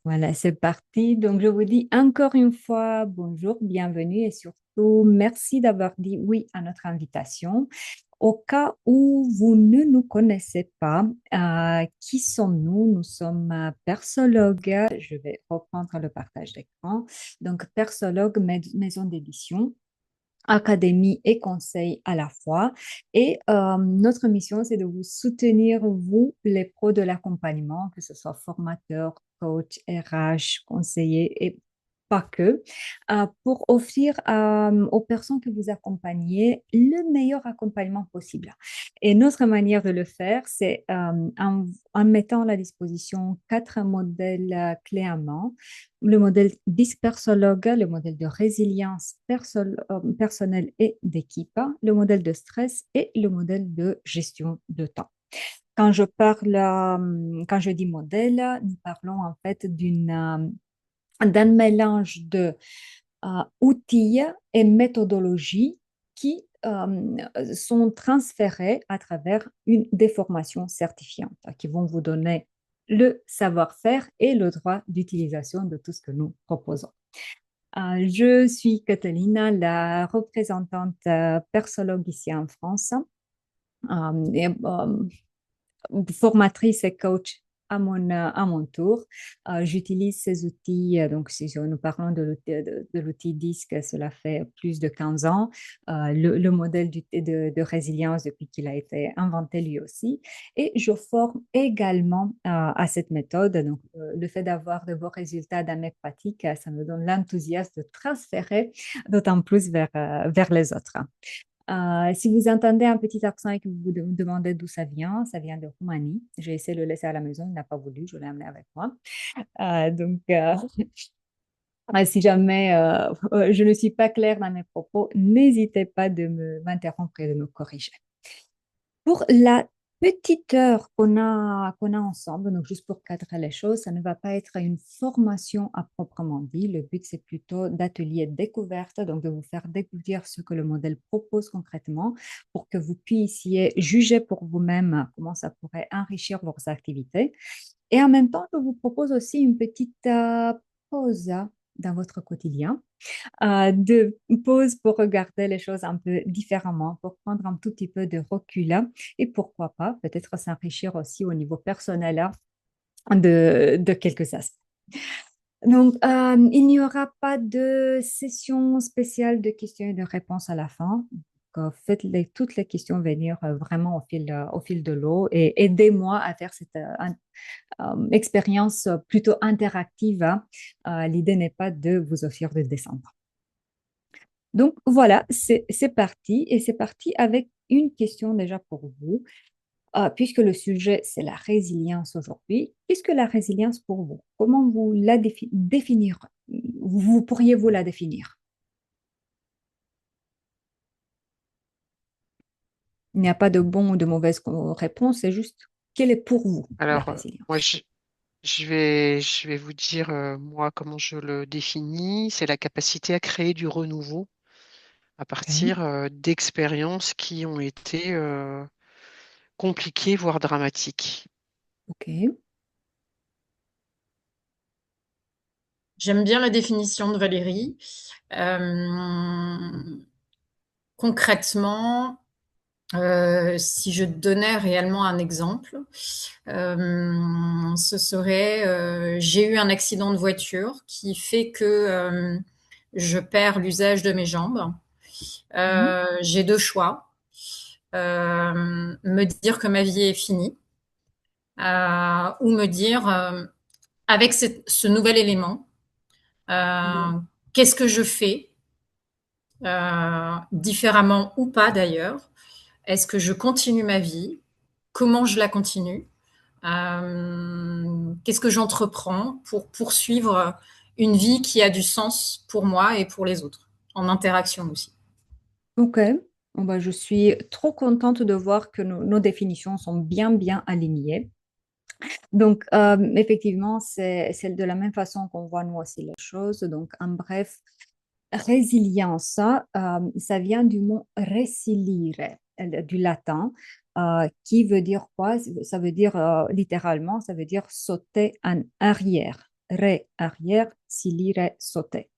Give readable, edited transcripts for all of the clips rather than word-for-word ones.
Voilà, c'est parti. Donc, je vous dis encore une fois bonjour, bienvenue et surtout merci d'avoir dit oui à notre invitation. Au cas où vous ne nous connaissez pas, qui sommes-nous? Nous sommes persologues. Je vais reprendre le partage d'écran. Donc, persologue, maison d'édition. Académie et conseil à la fois. Et notre mission, c'est de vous soutenir, vous, les pros de l'accompagnement, que ce soit formateur, coach, RH, conseiller et pas que, pour offrir aux personnes que vous accompagnez le meilleur accompagnement possible. Et notre manière de le faire, c'est en mettant à la disposition quatre modèles clés en main, le modèle dispersologue, le modèle de résilience personnelle et d'équipe, le modèle de stress et le modèle de gestion de temps. Quand je dis modèle, nous parlons en fait d'un mélange de outils et méthodologies qui sont transférés à travers des formations certifiantes qui vont vous donner le savoir-faire et le droit d'utilisation de tout ce que nous proposons. Je suis Catalina, la représentante persologue ici en France, formatrice et coach à mon tour. J'utilise ces outils, donc si nous parlons de l'outil DISC, cela fait plus de 15 ans. Le modèle de résilience depuis qu'il a été inventé lui aussi. Et je forme également à cette méthode. Donc, le fait d'avoir de beaux résultats dans mes pratiques, ça me donne l'enthousiasme de transférer d'autant plus vers les autres. Si vous entendez un petit accent et que vous vous demandez d'où ça vient de Roumanie. J'ai essayé de le laisser à la maison, il n'a pas voulu, je l'ai amené avec moi. Donc, si jamais je ne suis pas claire dans mes propos, n'hésitez pas de m'interrompre et de me corriger. Pour la petite heure qu'on a ensemble, donc juste pour cadrer les choses, ça ne va pas être une formation à proprement dit. Le but, c'est plutôt d'atelier découverte, donc de vous faire découvrir ce que le modèle propose concrètement pour que vous puissiez juger pour vous-même comment ça pourrait enrichir vos activités. Et en même temps, je vous propose aussi une petite pause dans votre quotidien de pause pour regarder les choses un peu différemment, pour prendre un tout petit peu de recul et pourquoi pas peut-être s'enrichir aussi au niveau personnel de quelques aspects. Donc, il n'y aura pas de session spéciale de questions et de réponses à la fin. Donc, faites toutes les questions venir vraiment au fil de l'eau et aidez-moi à faire cette expérience plutôt interactive, hein. L'idée n'est pas de vous offrir de descendre. Donc voilà, c'est parti et c'est parti avec une question déjà pour vous. Puisque le sujet, c'est la résilience aujourd'hui. Qu'est-ce que la résilience pour vous? Comment vous la définir? Vous pourriez-vous la définir? Il n'y a pas de bon ou de mauvaise réponse, c'est juste quelle est pour vous la Alors, moi, résilience? je vais vous dire, moi, comment je le définis. C'est la capacité à créer du renouveau à Ok, partir d'expériences qui ont été compliquées, voire dramatiques. ok. J'aime bien la définition de Valérie. Euh, Concrètement, si je donnais réellement un exemple, ce serait, j'ai eu un accident de voiture qui fait que je perds l'usage de mes jambes. Mhm. J'ai deux choix. Me dire que ma vie est finie ou me dire, avec ce nouvel élément, Oui. qu'est-ce que je fais différemment ou pas d'ailleurs. Est-ce que je continue ma vie? Comment je la continue? Qu'est-ce que j'entreprends pour poursuivre une vie qui a du sens pour moi et pour les autres, en interaction aussi. Ok. Bon, bah, je suis trop contente de voir que nos définitions sont bien alignées. Donc, effectivement, c'est de la même façon qu'on voit nous aussi les choses. Donc, en bref, résilience, ça vient du mot resilire, du latin, qui veut dire quoi? Ça veut dire littéralement, ça veut dire sauter en arrière. arrière, silire, sauter.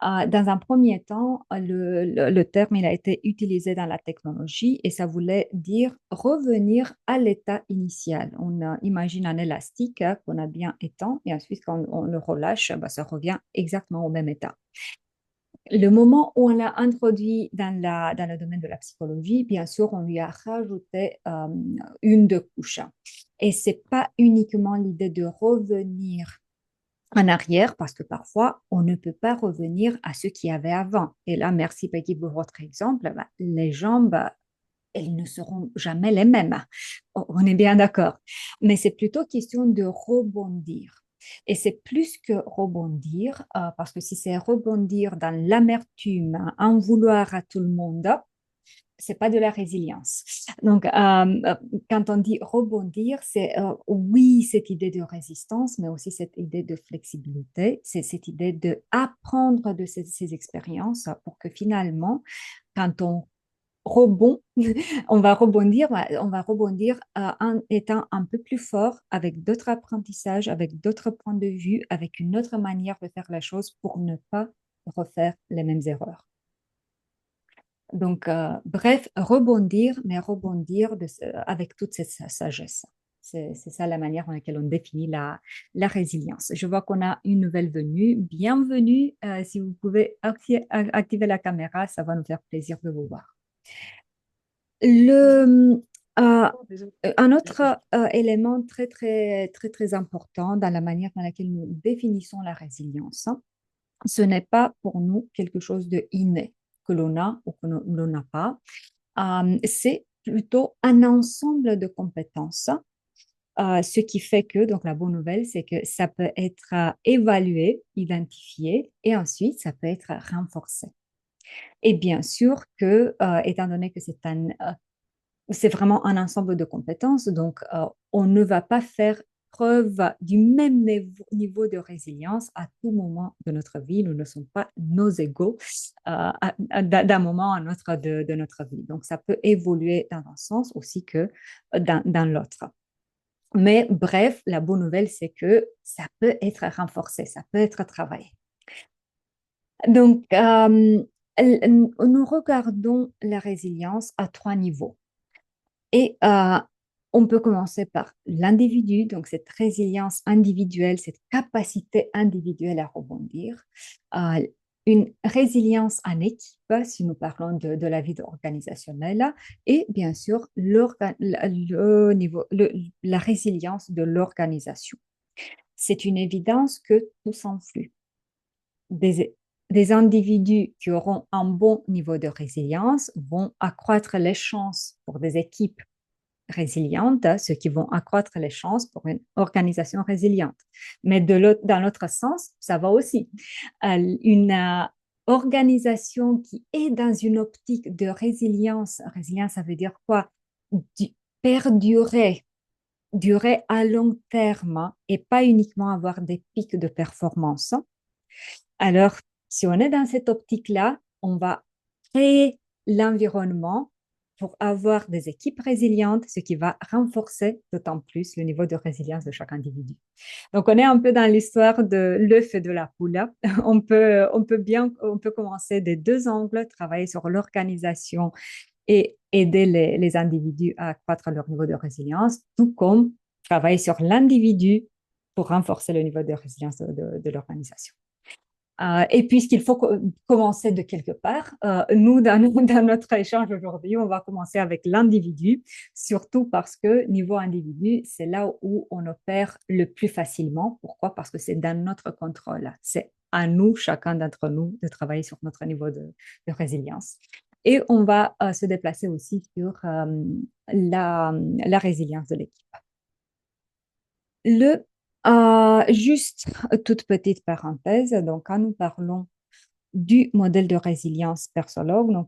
Dans un premier temps, le terme il a été utilisé dans la technologie et ça voulait dire revenir à l'état initial. On imagine un élastique qu'on a bien étend et ensuite quand on le relâche, ça revient exactement au même état. Le moment où on l'a introduit dans le domaine de la psychologie, bien sûr, on lui a rajouté une de couches. Et ce n'est pas uniquement l'idée de revenir en arrière, parce que parfois, on ne peut pas revenir à ce qu'il y avait avant. Et là, merci Peggy pour votre exemple, les jambes, elles ne seront jamais les mêmes. On est bien d'accord. Mais c'est plutôt question de rebondir. Et c'est plus que rebondir, parce que si c'est rebondir dans l'amertume, en vouloir à tout le monde, c'est pas de la résilience. Donc, quand on dit rebondir, c'est oui, cette idée de résistance, mais aussi cette idée de flexibilité, c'est cette idée de apprendre de ces expériences pour que finalement, quand on rebond, on va rebondir en étant un peu plus fort avec d'autres apprentissages, avec d'autres points de vue, avec une autre manière de faire la chose pour ne pas refaire les mêmes erreurs. Donc, bref, rebondir, mais rebondir avec toute cette sagesse. C'est ça la manière dans laquelle on définit la résilience. Je vois qu'on a une nouvelle venue. Bienvenue. Si vous pouvez activer la caméra, ça va nous faire plaisir de vous voir. Un autre élément très, très, très, très important dans la manière dans laquelle nous définissons la résilience, ce n'est pas pour nous quelque chose de inné que l'on a ou que l'on n'a pas. C'est plutôt un ensemble de compétences, ce qui fait que, donc la bonne nouvelle, c'est que ça peut être évalué, identifié et ensuite ça peut être renforcé. Et bien sûr que, étant donné que c'est vraiment un ensemble de compétences, donc on ne va pas faire preuve du même niveau de résilience à tout moment de notre vie. Nous ne sommes pas nos égaux d'un moment à un autre de notre vie. Donc, ça peut évoluer dans un sens aussi que dans l'autre. Mais bref, la bonne nouvelle, c'est que ça peut être renforcé, ça peut être travaillé. Donc, nous regardons la résilience à 3 niveaux. Et on peut commencer par l'individu, donc cette résilience individuelle, cette capacité individuelle à rebondir. Une résilience en équipe, si nous parlons de la vie organisationnelle, et bien sûr la résilience de l'organisation. C'est une évidence que tout s'enflue. Des individus qui auront un bon niveau de résilience vont accroître les chances pour des équipes résilientes, ce qui vont accroître les chances pour une organisation résiliente. Mais dans l'autre sens, ça va aussi. Une organisation qui est dans une optique de résilience, résilience, ça veut dire quoi? Perdurer, durer à long terme et pas uniquement avoir des pics de performance. Alors, si on est dans cette optique-là, on va créer l'environnement pour avoir des équipes résilientes, ce qui va renforcer d'autant plus le niveau de résilience de chaque individu. Donc, on est un peu dans l'histoire de l'œuf et de la poule. On peut commencer des 2 angles, travailler sur l'organisation et aider les individus à accroître leur niveau de résilience, tout comme travailler sur l'individu pour renforcer le niveau de résilience de l'organisation. Et puisqu'il faut commencer de quelque part, nous, dans notre échange aujourd'hui, on va commencer avec l'individu, surtout parce que niveau individu, c'est là où on opère le plus facilement. Pourquoi? Parce que c'est dans notre contrôle. C'est à nous, chacun d'entre nous, de travailler sur notre niveau de résilience. Et on va se déplacer aussi sur la résilience de l'équipe. Juste toute petite parenthèse, donc quand nous parlons du modèle de résilience Persologue, donc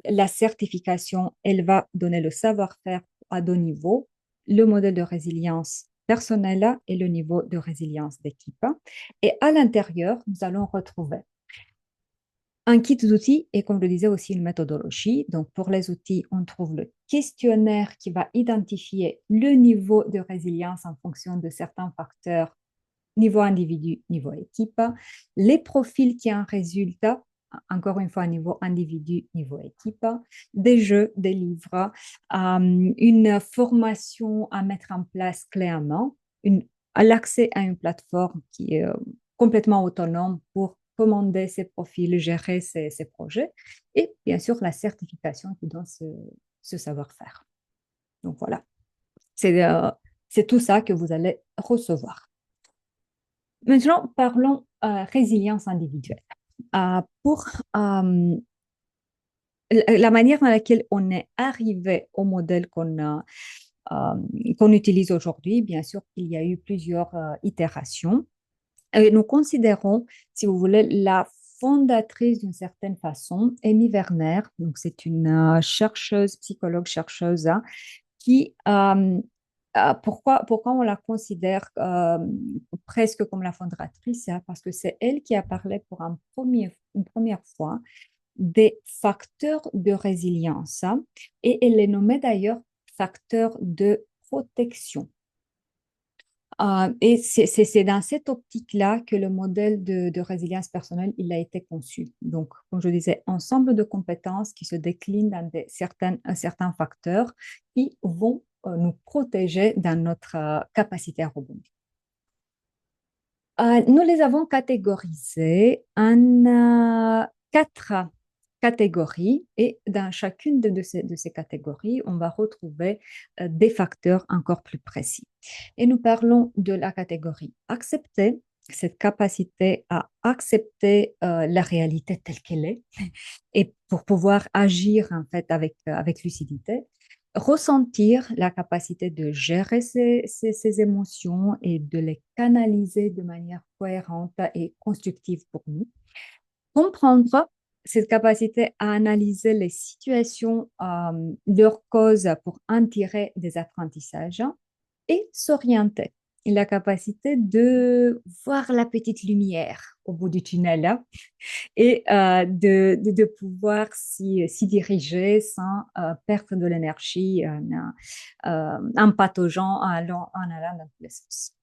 la certification, elle va donner le savoir-faire à 2 niveaux, le modèle de résilience personnelle et le niveau de résilience d'équipe. Et à l'intérieur, nous allons retrouver un kit d'outils et, comme je le disais, aussi une méthodologie. Donc, pour les outils, on trouve le questionnaire qui va identifier le niveau de résilience en fonction de certains facteurs niveau individu, niveau équipe, les profils qui en résultent, encore une fois, niveau individu, niveau équipe, des jeux, des livres, une formation à mettre en place clairement, l'accès à une plateforme qui est complètement autonome pour commander ses profils, gérer ses projets, et bien sûr la certification qui donne ce savoir-faire. Donc voilà, c'est tout ça que vous allez recevoir. Maintenant, parlons résilience individuelle. Pour la manière dans laquelle on est arrivé au modèle qu'on utilise aujourd'hui, bien sûr, il y a eu plusieurs itérations. Et nous considérons, si vous voulez, la fondatrice d'une certaine façon, Amy Werner. Donc, c'est une chercheuse, psychologue chercheuse, hein, qui, pourquoi on la considère presque comme la fondatrice? Hein, parce que c'est elle qui a parlé pour une première fois des facteurs de résilience, hein, et elle les nommait d'ailleurs facteurs de protection. Et c'est dans cette optique-là que le modèle de résilience personnelle il a été conçu. Donc, comme je disais, ensemble de compétences qui se déclinent dans certains facteurs qui vont nous protéger dans notre capacité à rebondir. Nous les avons catégorisés en quatre catégories et dans chacune de ces catégories, on va retrouver des facteurs encore plus précis. Et nous parlons de la catégorie accepter, cette capacité à accepter la réalité telle qu'elle est et pour pouvoir agir en fait avec lucidité. Ressentir la capacité de gérer ses émotions et de les canaliser de manière cohérente et constructive pour nous. Comprendre cette capacité à analyser les situations, leurs causes pour en tirer des apprentissages et s'orienter. La capacité de voir la petite lumière au bout du tunnel là, et de pouvoir s'y diriger sans perdre de l'énergie en pataugeant, en allant dans tous les sens.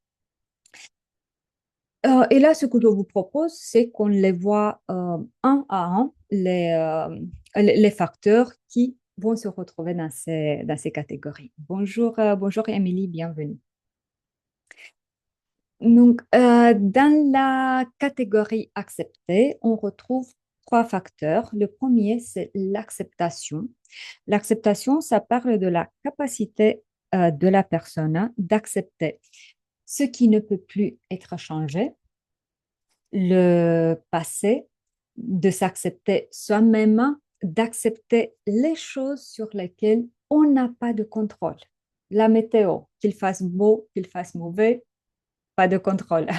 Et là, ce que je vous propose, c'est qu'on les voit un à un, les facteurs qui vont se retrouver dans ces catégories. Bonjour Émilie, bienvenue. Donc, dans la catégorie accepter, on retrouve trois facteurs. Le premier, c'est l'acceptation. L'acceptation, ça parle de la capacité de la personne d'accepter ce qui ne peut plus être changé, le passé, de s'accepter soi-même, d'accepter les choses sur lesquelles on n'a pas de contrôle. La météo, qu'il fasse beau, qu'il fasse mauvais, pas de contrôle.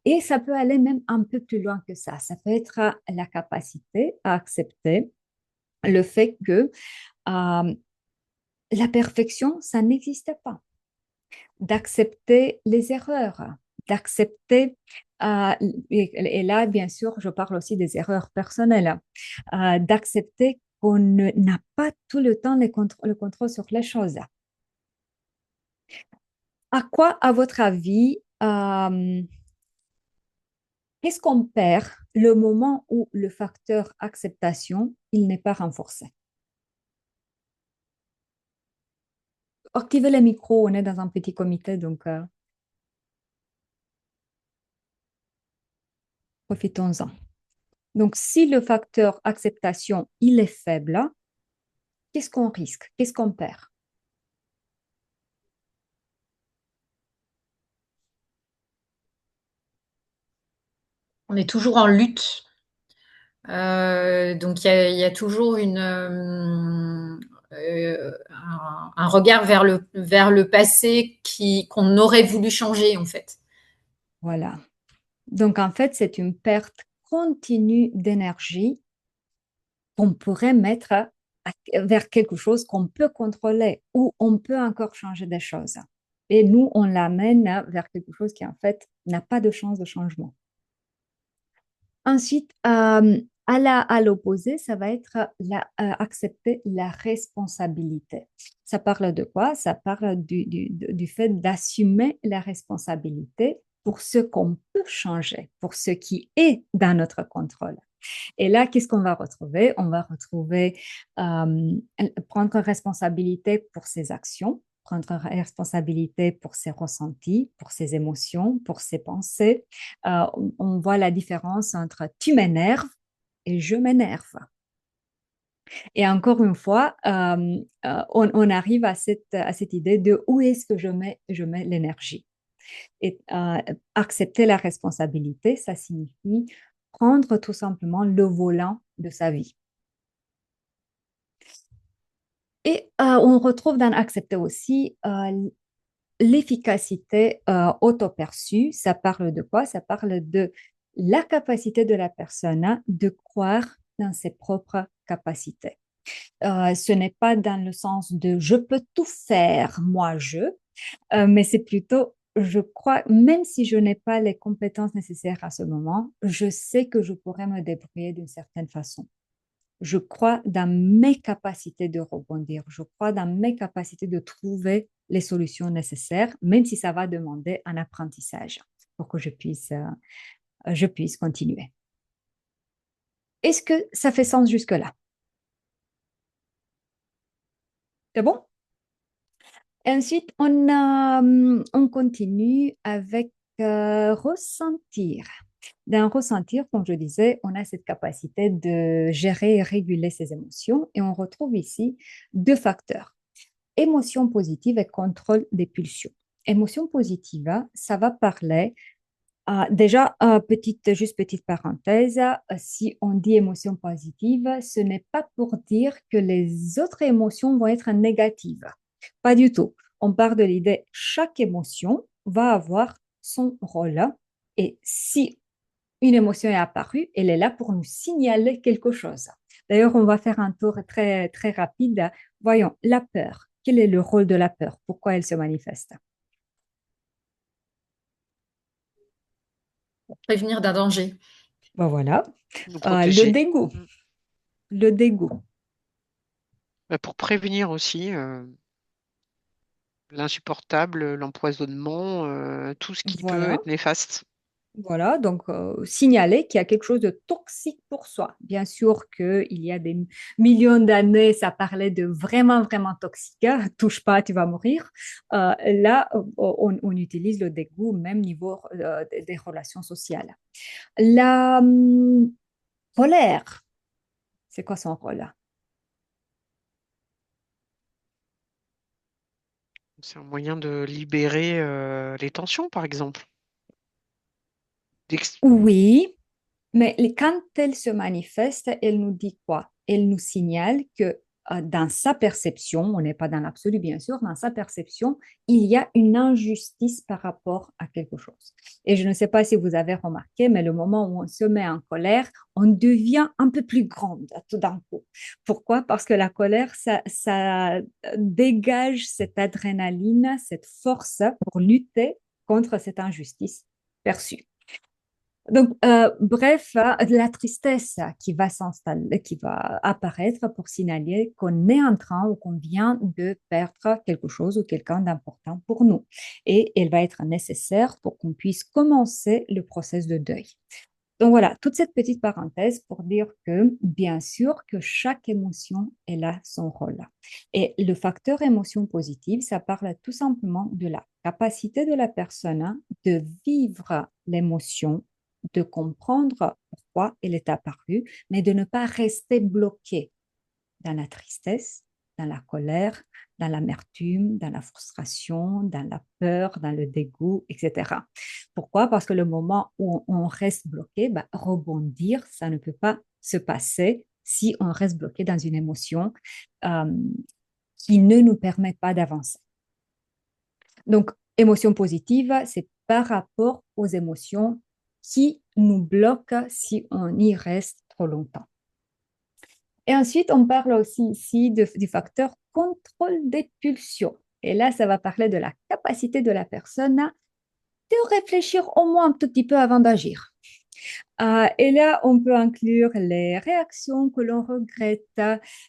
Et ça peut aller même un peu plus loin que ça. Ça peut être la capacité à accepter le fait que la perfection, ça n'existe pas. D'accepter les erreurs, d'accepter, et là, bien sûr, je parle aussi des erreurs personnelles, d'accepter qu'on n'a pas tout le temps le contrôle sur les choses. À quoi, à votre avis, qu'est-ce qu'on perd le moment où le facteur acceptation, il n'est pas renforcé? Activez les micros, on est dans un petit comité, donc profitons-en. Donc, si le facteur acceptation, il est faible, qu'est-ce qu'on risque? Qu'est-ce qu'on perd? On est toujours en lutte. Donc il y a toujours un regard vers le passé qu'on aurait voulu changer en fait. Voilà. Donc, en fait, c'est une perte continue d'énergie qu'on pourrait mettre vers quelque chose qu'on peut contrôler ou on peut encore changer des choses. Et nous, on l'amène vers quelque chose qui, en fait, n'a pas de chance de changement. Ensuite, à l'opposé, ça va être accepter la responsabilité. Ça parle de quoi? Ça parle du fait d'assumer la responsabilité pour ce qu'on peut changer, pour ce qui est dans notre contrôle. Et là, qu'est-ce qu'on va retrouver? On va retrouver prendre responsabilité pour ses actions, prendre responsabilité pour ses ressentis, pour ses émotions, pour ses pensées. On voit la différence entre tu m'énerves et je m'énerve. Et encore une fois, on arrive à cette idée de où est-ce que je mets l'énergie. Et accepter la responsabilité, ça signifie prendre tout simplement le volant de sa vie. Et on retrouve dans accepter aussi l'efficacité auto-perçue. Ça parle de quoi? Ça parle de la capacité de la personne de croire dans ses propres capacités. Ce n'est pas dans le sens de je peux tout faire, moi mais c'est plutôt je crois, même si je n'ai pas les compétences nécessaires à ce moment, je sais que je pourrais me débrouiller d'une certaine façon. Je crois dans mes capacités de rebondir. Je crois dans mes capacités de trouver les solutions nécessaires, même si ça va demander un apprentissage pour que je puisse continuer. Est-ce que ça fait sens jusque-là? C'est bon? Ensuite, on continue avec ressentir. Dans ressentir, comme je disais, on a cette capacité de gérer et réguler ses émotions et on retrouve ici deux facteurs, émotion positive et contrôle des pulsions. Émotion positive, ça va parler, déjà, juste petite parenthèse, si on dit émotion positive, ce n'est pas pour dire que les autres émotions vont être négatives. Pas du tout. On part de l'idée, chaque émotion va avoir son rôle. Et si une émotion est apparue, elle est là pour nous signaler quelque chose. D'ailleurs, on va faire un tour très, très rapide. Voyons, la peur. Quel est le rôle de la peur? Pourquoi elle se manifeste? Prévenir d'un danger. Ben voilà. Nous Le protéger. dégoût. Mm. Le dégoût. Bah, pour prévenir aussi l'insupportable, l'empoisonnement, tout ce qui peut Voilà. être néfaste. Voilà, donc signaler qu'il y a quelque chose de toxique pour soi. Bien sûr qu'il y a des millions d'années, ça parlait de vraiment, vraiment toxique. Touche pas, tu vas mourir. Là, on utilise le dégoût au même niveau des relations sociales. La colère, c'est quoi son rôle? C'est un moyen de libérer les tensions, par exemple. Oui, mais quand elle se manifeste, elle nous dit quoi? Elle nous signale que dans sa perception, on n'est pas dans l'absolu bien sûr, dans sa perception, il y a une injustice par rapport à quelque chose. Et je ne sais pas si vous avez remarqué, mais le moment où on se met en colère, on devient un peu plus grande tout d'un coup. Pourquoi? Parce que la colère, ça dégage cette adrénaline, cette force pour lutter contre cette injustice perçue. Donc, bref, de la tristesse qui va s'installer, qui va apparaître pour signaler qu'on est en train ou qu'on vient de perdre quelque chose ou quelqu'un d'important pour nous. Et elle va être nécessaire pour qu'on puisse commencer le processus de deuil. Donc voilà, toute cette petite parenthèse pour dire que bien sûr que chaque émotion, elle a son rôle. Et le facteur émotion positive, ça parle tout simplement de la capacité de la personne de vivre l'émotion, de comprendre pourquoi elle est apparue, mais de ne pas rester bloqué dans la tristesse, dans la colère, dans l'amertume, dans la frustration, dans la peur, dans le dégoût, etc. Pourquoi? Parce que le moment où on reste bloqué, bah, rebondir, ça ne peut pas se passer si on reste bloqué dans une émotion euh, qui ne nous permet pas d'avancer. Donc, émotion positive, c'est par rapport aux émotions qui nous bloquent si on y reste trop longtemps. Et ensuite, on parle aussi ici du facteur contrôle des pulsions. Et là, ça va parler de la capacité de la personne de réfléchir au moins un tout petit peu avant d'agir. Et là, on peut inclure les réactions que l'on regrette,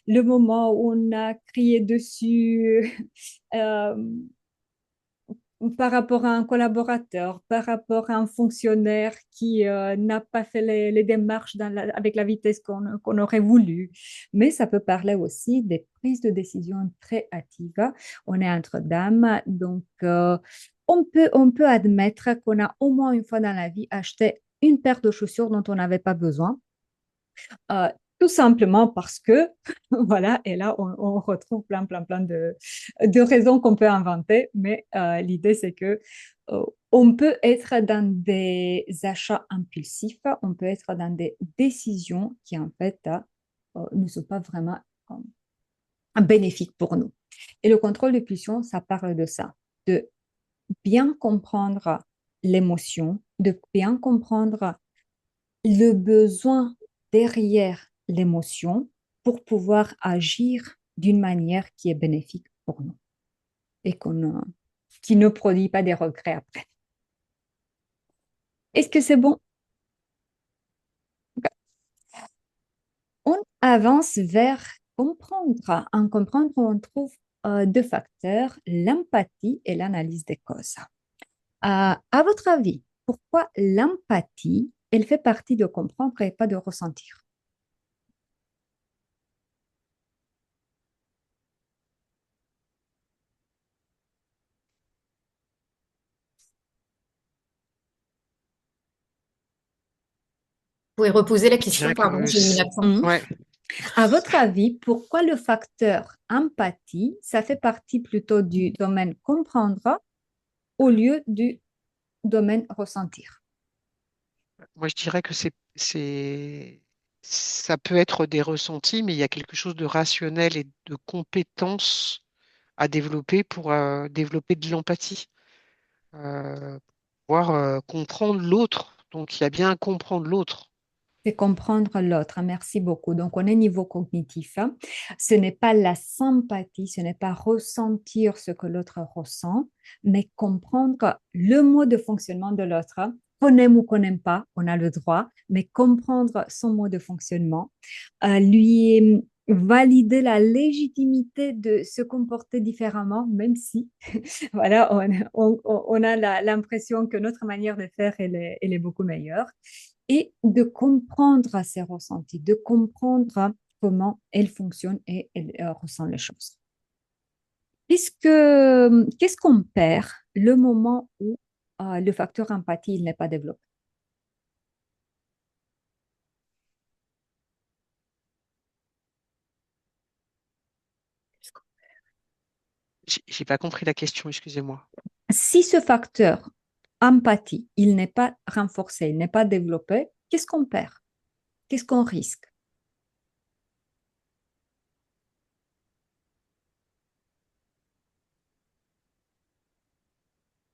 le moment où on a crié dessus, par rapport à un collaborateur, par rapport à un fonctionnaire qui n'a pas fait les démarches avec la vitesse qu'on aurait voulu. Mais ça peut parler aussi des prises de décision très hâtives. On est entre dames, donc on peut admettre qu'on a au moins une fois dans la vie acheté une paire de chaussures dont on n'avait pas besoin. Euh, Tout simplement parce que, voilà, et là, on retrouve plein de raisons qu'on peut inventer, mais l'idée, c'est que on peut être dans des achats impulsifs, on peut être dans des décisions qui, en fait, ne sont pas vraiment bénéfiques pour nous. Et le contrôle de pulsion, ça parle de ça, de bien comprendre l'émotion, de bien comprendre le besoin derrière l'émotion pour pouvoir agir d'une manière qui est bénéfique pour nous et qui ne produit pas des regrets après. Est-ce que c'est bon? On avance vers comprendre. En comprendre, on trouve deux facteurs, l'empathie et l'analyse des causes. À votre avis, pourquoi l'empathie, elle fait partie de comprendre et pas de ressentir? Vous pouvez reposer la Je question, dirais pardon, que j'ai eu une absence. ouais, À votre avis, pourquoi le facteur empathie, ça fait partie plutôt du domaine comprendre au lieu du domaine ressentir? moi je dirais que ça peut être des ressentis, mais il y a quelque chose de rationnel et de compétence à développer pour développer de l'empathie, pouvoir comprendre l'autre. Donc il y a bien à comprendre l'autre. C'est comprendre l'autre. Merci beaucoup. Donc, on est niveau cognitif, hein. Ce n'est pas la sympathie, ce n'est pas ressentir ce que l'autre ressent, mais comprendre le mode de fonctionnement de l'autre. Qu'on aime ou qu'on n'aime pas, on a le droit, mais comprendre son mode de fonctionnement, lui valider la légitimité de se comporter différemment, même si, voilà, on a l'impression que notre manière de faire, elle est beaucoup meilleure et de comprendre ses ressentis, de comprendre comment elle fonctionne et elle ressent les choses. Qu'est-ce qu'on perd le moment où le facteur empathie il n'est pas développé? J'ai pas compris la question, excusez-moi. Si ce facteur empathie, il n'est pas renforcé, il n'est pas développé, qu'est-ce qu'on perd? Qu'est-ce qu'on risque?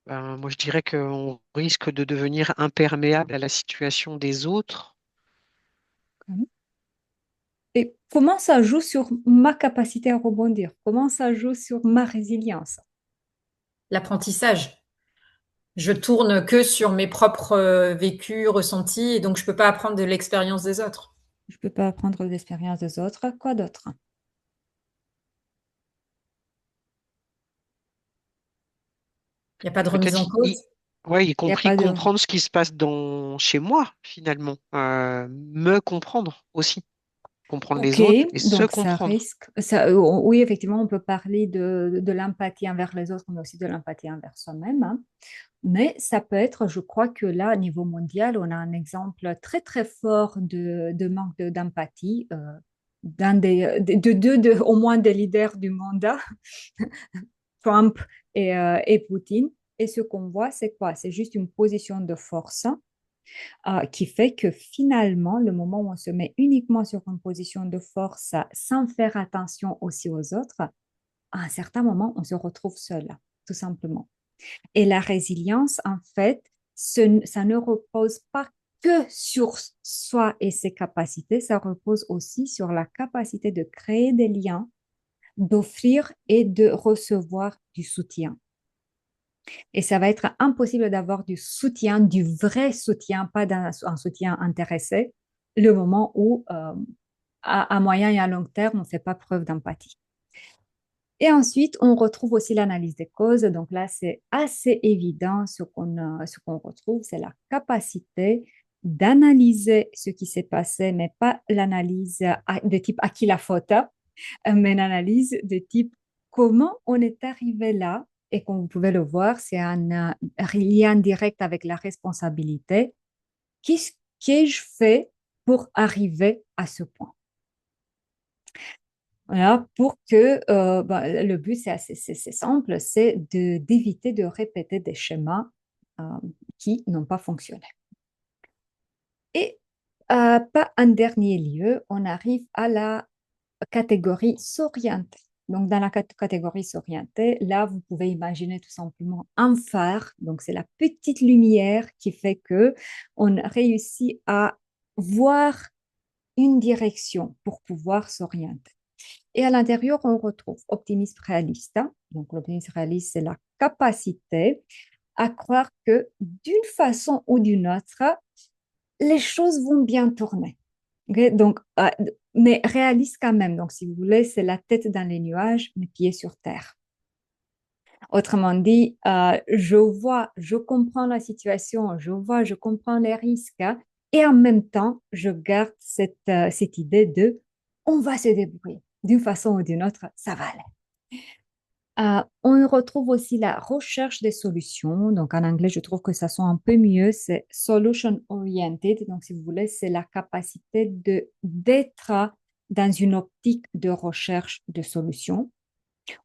Ben, moi je dirais qu'on risque de devenir imperméable à la situation des autres. Et comment ça joue sur ma capacité à rebondir? Comment ça joue sur ma résilience? L'apprentissage. Je tourne que sur mes propres vécus, ressentis, et donc je peux pas apprendre de l'expérience des autres. Je ne peux pas apprendre l'expérience des autres. Quoi d'autre? Il n'y a pas de remise Peut-être en cause. ouais, y Il n'y a compris pas de... comprendre ce qui se passe chez moi, finalement. Me comprendre aussi. Comprendre Ok, les autres et se donc ça comprendre. risque... oui, effectivement, on peut parler de l'empathie envers les autres, mais aussi de l'empathie envers soi-même, hein. Mais ça peut être, je crois que là, au niveau mondial, on a un exemple très, très fort de manque d'empathie dans au moins des leaders du monde, Trump et Poutine. Et ce qu'on voit, c'est quoi? C'est juste une position de force qui fait que finalement, le moment où on se met uniquement sur une position de force sans faire attention aussi aux autres, à un certain moment, on se retrouve seul, tout simplement. Et la résilience, en fait, ça ne repose pas que sur soi et ses capacités, ça repose aussi sur la capacité de créer des liens, d'offrir et de recevoir du soutien. Et ça va être impossible d'avoir du soutien, du vrai soutien, pas un soutien intéressé, le moment où, à moyen et à long terme, on ne fait pas preuve d'empathie. Et ensuite, on retrouve aussi l'analyse des causes. Donc là, c'est assez évident ce qu'on retrouve, c'est la capacité d'analyser ce qui s'est passé, mais pas l'analyse de type à qui la faute, mais une analyse de type comment on est arrivé là. Et comme vous pouvez le voir, c'est un lien direct avec la responsabilité. Qu'est-ce que je fais pour arriver à ce point? Voilà, pour que le but, c'est simple, c'est d'éviter de répéter des schémas euh, qui n'ont pas fonctionné. Et pas en dernier lieu, on arrive à la catégorie s'orienter. Donc, dans la catégorie s'orienter, là, vous pouvez imaginer tout simplement un phare. Donc, c'est la petite lumière qui fait que on réussit à voir une direction pour pouvoir s'orienter. Et à l'intérieur, on retrouve optimisme réaliste. Donc, l'optimisme réaliste, c'est la capacité à croire que d'une façon ou d'une autre, les choses vont bien tourner. Ok. Donc, mais réaliste quand même. Donc, si vous voulez, c'est la tête dans les nuages, mais pieds sur terre. Autrement dit, je vois, je comprends la situation, je vois, je comprends les risques, hein, et en même temps, je garde cette idée de on va se débrouiller. D'une façon ou d'une autre, ça va aller. On retrouve aussi la recherche des solutions. Donc, en anglais, je trouve que ça sonne un peu mieux. C'est solution oriented. Donc, si vous voulez, c'est la capacité d'être dans une optique de recherche de solutions.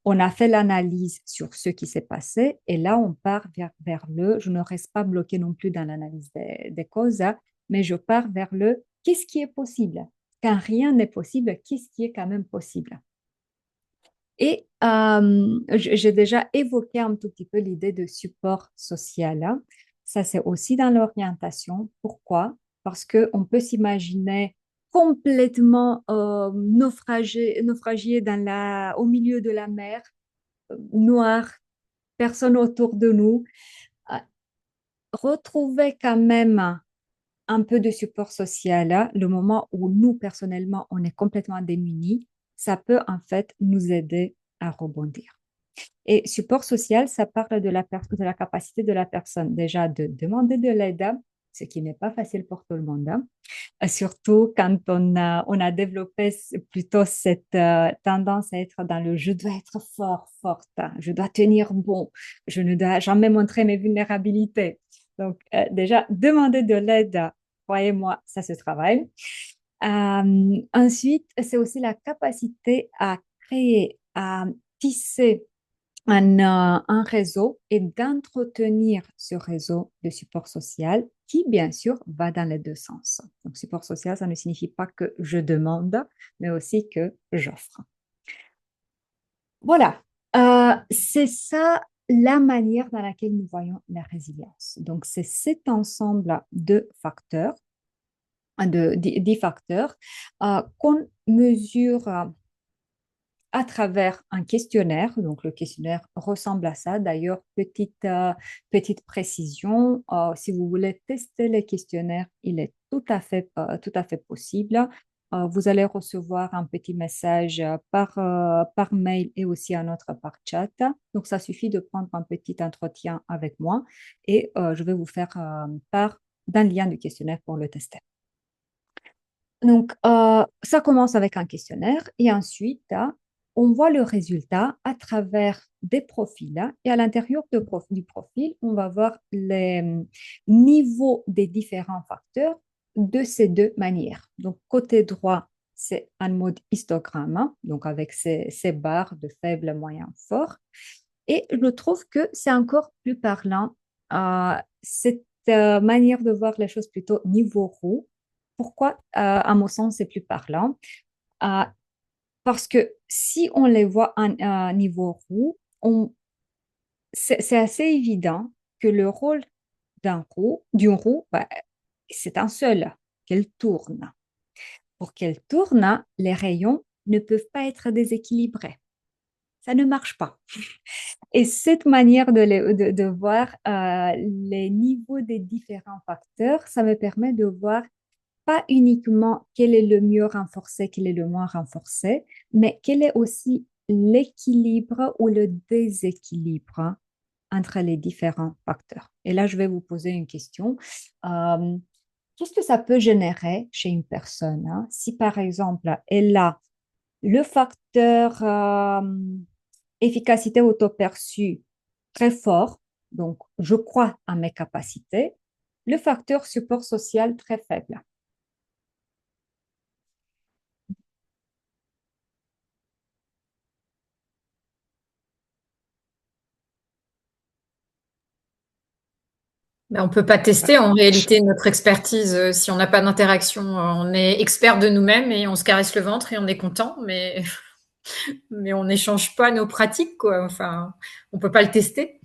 On a fait l'analyse sur ce qui s'est passé et là, on part vers je ne reste pas bloqué non plus dans l'analyse des causes, hein, mais je pars vers qu'est-ce qui est possible? Quand rien n'est possible, qu'est-ce qui est quand même possible? Et j'ai déjà évoqué un tout petit peu l'idée de support social, hein. Ça, c'est aussi dans l'orientation. Pourquoi? Parce qu'on peut s'imaginer complètement naufragé au milieu de la mer, noir, personne autour de nous. Euh, Retrouver quand même un peu de support social, hein, le moment où nous, personnellement, on est complètement démunis, ça peut en fait nous aider à rebondir. Et support social, ça parle de la capacité de la personne déjà de demander de l'aide, ce qui n'est pas facile pour tout le monde, hein. Surtout quand on a développé plutôt cette tendance à être dans le je dois être fort, forte, hein, je dois tenir bon, je ne dois jamais montrer mes vulnérabilités. Donc, déjà, demander de l'aide, croyez-moi, ça se travaille. Ensuite, c'est aussi la capacité à créer, à tisser un réseau et d'entretenir ce réseau de support social qui, bien sûr, va dans les deux sens. Donc, support social, ça ne signifie pas que je demande, mais aussi que j'offre. Voilà. C'est ça la manière dans laquelle nous voyons la résilience. Donc, c'est cet ensemble de facteurs, de 10 facteurs qu'on mesure à travers un questionnaire. Donc, le questionnaire ressemble à ça. D'ailleurs, petite précision, si vous voulez tester les questionnaires, il est tout à fait possible. Vous allez recevoir un petit message par mail et aussi un autre par chat. Donc, ça suffit de prendre un petit entretien avec moi et je vais vous faire part d'un lien du questionnaire pour le tester. Donc, ça commence avec un questionnaire et ensuite, on voit le résultat à travers des profils, hein, et à l'intérieur du profil, on va voir les niveaux des différents facteurs de ces deux manières. Donc, côté droit, c'est un mode histogramme, hein, donc avec ces barres de faible, moyen, fort. Et je trouve que c'est encore plus parlant, cette manière de voir les choses plutôt niveau roue. Pourquoi, à mon sens, c'est plus parlant? Euh, Parce que si on les voit en niveau roue, c'est assez évident que le rôle d'une roue, bah, c'est un seul, qu'elle tourne. Pour qu'elle tourne, les rayons ne peuvent pas être déséquilibrés. Ça ne marche pas. Et cette manière de voir les niveaux des différents facteurs, ça me permet de voir pas uniquement quel est le mieux renforcé, quel est le moins renforcé, mais quel est aussi l'équilibre ou le déséquilibre entre les différents facteurs. Et là, je vais vous poser une question. Euh, Qu'est-ce que ça peut générer chez une personne, hein, si par exemple, elle a le facteur efficacité auto-perçue très fort, donc je crois à mes capacités, le facteur support social très faible. Ben, on peut pas tester en réalité notre expertise si on n'a pas d'interaction. On est expert de nous-mêmes et on se caresse le ventre et on est content, mais mais on n'échange pas nos pratiques, quoi. Enfin, on peut pas le tester.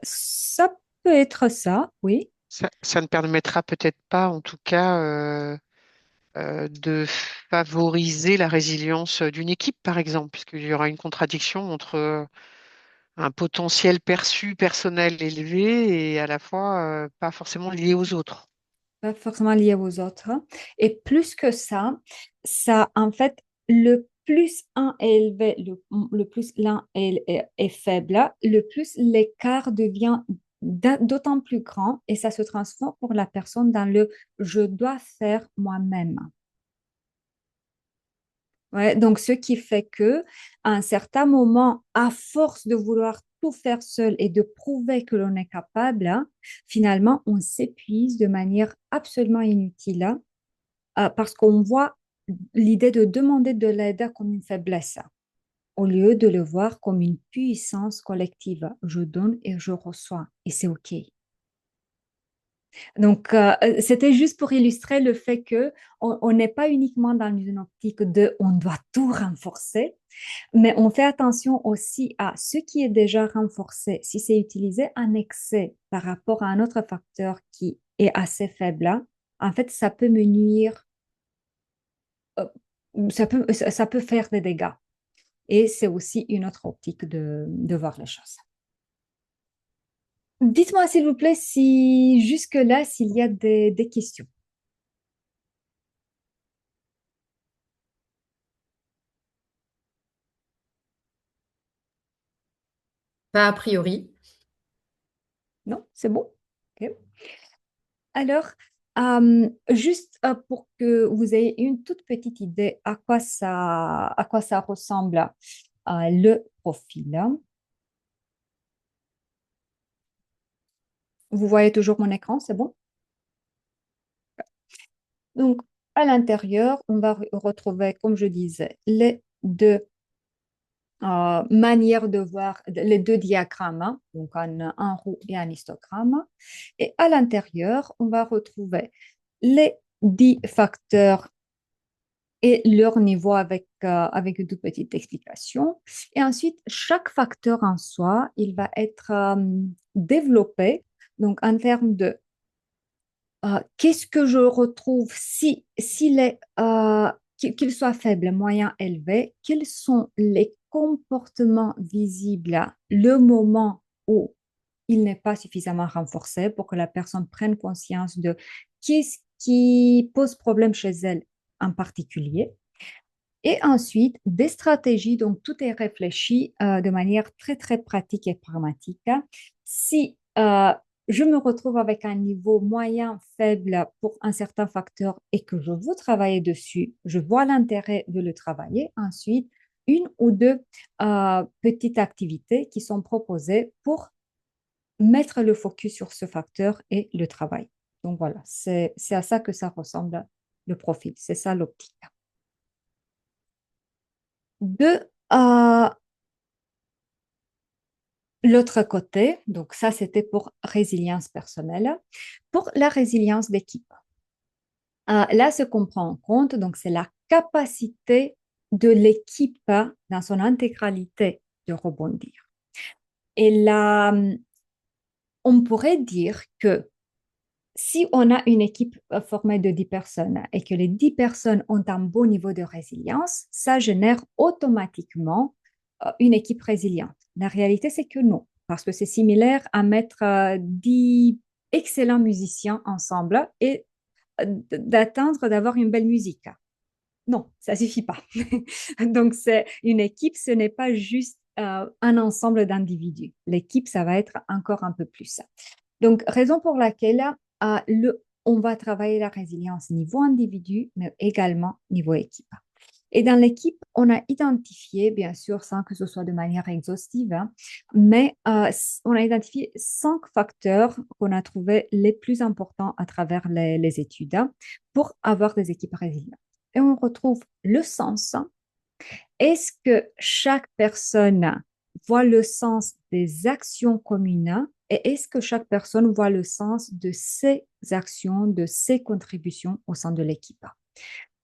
Ça peut être ça, oui. Ça ne permettra peut-être pas, en tout cas, de favoriser la résilience d'une équipe, par exemple, puisqu'il y aura une contradiction entre un potentiel perçu personnel élevé et à la fois pas forcément lié aux autres. Pas forcément lié aux autres. Et plus que ça, en fait, le plus un est élevé, le plus l'un est faible, le plus l'écart devient d'autant plus grand et ça se transforme pour la personne dans le je dois faire moi-même. Ouais, donc, ce qui fait que à un certain moment, à force de vouloir tout faire seul et de prouver que l'on est capable, hein, finalement, on s'épuise de manière absolument inutile, hein, parce qu'on voit l'idée de demander de l'aide comme une faiblesse, au lieu de le voir comme une puissance collective. Je donne et je reçois, et c'est OK. Donc, c'était juste pour illustrer le fait que on n'est pas uniquement dans une optique de on doit tout renforcer, mais on fait attention aussi à ce qui est déjà renforcé. Si c'est utilisé en excès par rapport à un autre facteur qui est assez faible, hein, en fait, ça peut me nuire, euh, ça peut faire des dégâts. Et c'est aussi une autre optique de voir les choses. Dites-moi, s'il vous plaît, si jusque-là, s'il y a des questions. Pas a priori. Non, c'est bon? Ok. Alors, juste pour que vous ayez une toute petite idée à quoi ça ressemble, le profil. Vous voyez toujours mon écran, c'est bon? Donc, à l'intérieur, on va retrouver, comme je disais, les deux manières de voir, les deux diagrammes, hein, donc un roue et un histogramme. Et à l'intérieur, on va retrouver les 10 facteurs et leur niveau avec une toute petite explication. Et ensuite, chaque facteur en soi, il va être développé, donc en termes de qu'est-ce que je retrouve s'il est, qu'il soit faible, moyen, élevé, quels sont les comportements visibles le moment où il n'est pas suffisamment renforcé pour que la personne prenne conscience de qu'est-ce qui pose problème chez elle en particulier. Et ensuite, des stratégies, donc tout est réfléchi de manière très, très pratique et pragmatique. Si je me retrouve avec un niveau moyen, faible pour un certain facteur et que je veux travailler dessus, je vois l'intérêt de le travailler. Ensuite, une ou deux petites activités qui sont proposées pour mettre le focus sur ce facteur et le travail. Donc voilà, c'est à ça que ça ressemble le profil, c'est ça l'optique. De l'autre côté, donc ça c'était pour résilience personnelle, pour la résilience d'équipe. Là, ce qu'on prend en compte, donc c'est la capacité de l'équipe dans son intégralité de rebondir. Et là, on pourrait dire que si on a une équipe formée de 10 personnes et que les 10 personnes ont un bon niveau de résilience, ça génère automatiquement une équipe résiliente. La réalité, c'est que non, parce que c'est similaire à mettre 10 excellents musiciens ensemble et d'attendre d'avoir une belle musique. Non, ça suffit pas. Donc, c'est une équipe, ce n'est pas juste un ensemble d'individus. L'équipe, ça va être encore un peu plus. Donc, raison pour laquelle on va travailler la résilience niveau individu, mais également niveau équipe. Et dans l'équipe, on a identifié, bien sûr, sans que ce soit de manière exhaustive, hein, mais on a identifié 5 facteurs qu'on a trouvés les plus importants à travers les études, hein, pour avoir des équipes résilientes. Et on retrouve le sens. Est-ce que chaque personne voit le sens des actions communes et est-ce que chaque personne voit le sens de ses actions, de ses contributions au sein de l'équipe?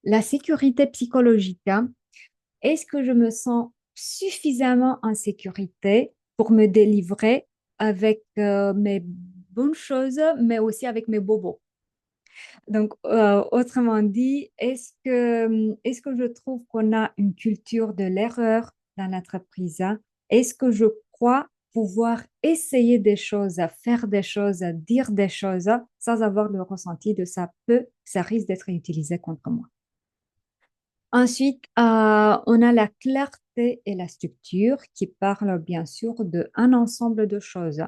La sécurité psychologique, hein, est-ce que je me sens suffisamment en sécurité pour me délivrer avec mes bonnes choses, mais aussi avec mes bobos? Donc, autrement dit, est-ce que je trouve qu'on a une culture de l'erreur dans l'entreprise? Est-ce que je crois pouvoir essayer des choses, faire des choses, dire des choses sans avoir le ressenti de ça risque d'être utilisé contre moi? Ensuite, on a la clarté et la structure qui parlent bien sûr d'un ensemble de choses.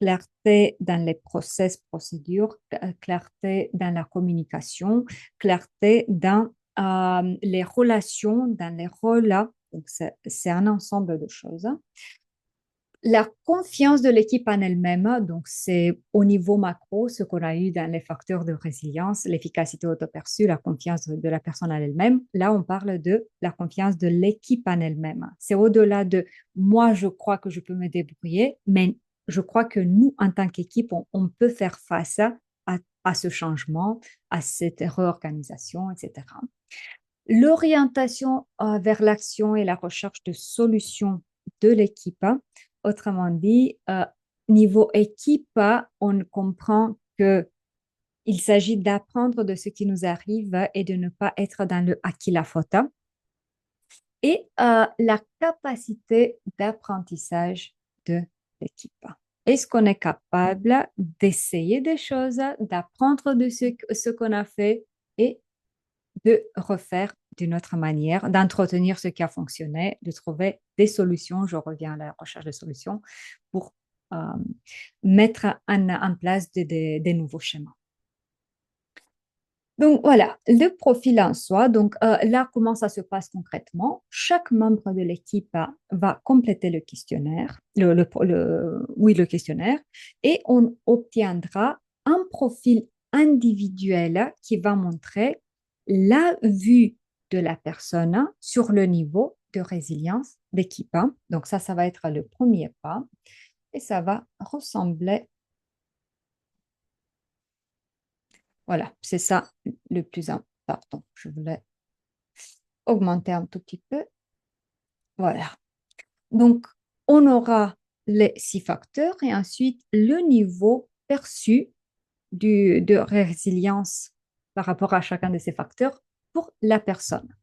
Clarté dans les process, procédures, clarté dans la communication, clarté dans les relations, dans les rôles. Donc, c'est un ensemble de choses. La confiance de l'équipe en elle-même, donc c'est au niveau macro ce qu'on a eu dans les facteurs de résilience, l'efficacité auto-perçue, la confiance de la personne en elle-même. Là, on parle de la confiance de l'équipe en elle-même. C'est au-delà de moi, je crois que je peux me débrouiller, mais je crois que nous, en tant qu'équipe, on peut faire face à ce changement, à cette réorganisation, etc. L'orientation vers l'action et la recherche de solutions de l'équipe. Autrement dit, niveau équipe, on comprend que il s'agit d'apprendre de ce qui nous arrive et de ne pas être dans le à qui la faute. Et la capacité d'apprentissage de l'équipe. Est-ce qu'on est capable d'essayer des choses, d'apprendre de ce qu'on a fait et de refaire d'une autre manière, d'entretenir ce qui a fonctionné, de trouver des solutions, je reviens à la recherche de solutions, pour euh, mettre en place des nouveaux schémas. Donc voilà, le profil en soi. Donc là, comment ça se passe concrètement? Chaque membre de l'équipe va compléter le questionnaire, le questionnaire, et on obtiendra un profil individuel qui va montrer la vue de la personne sur le niveau de résilience d'équipe. Donc ça va être le premier pas et ça va ressembler. Voilà, c'est ça le plus important. Je voulais augmenter un tout petit peu. Voilà. Donc, on aura les 6 facteurs et ensuite le niveau perçu de résilience par rapport à chacun de ces facteurs pour la personne.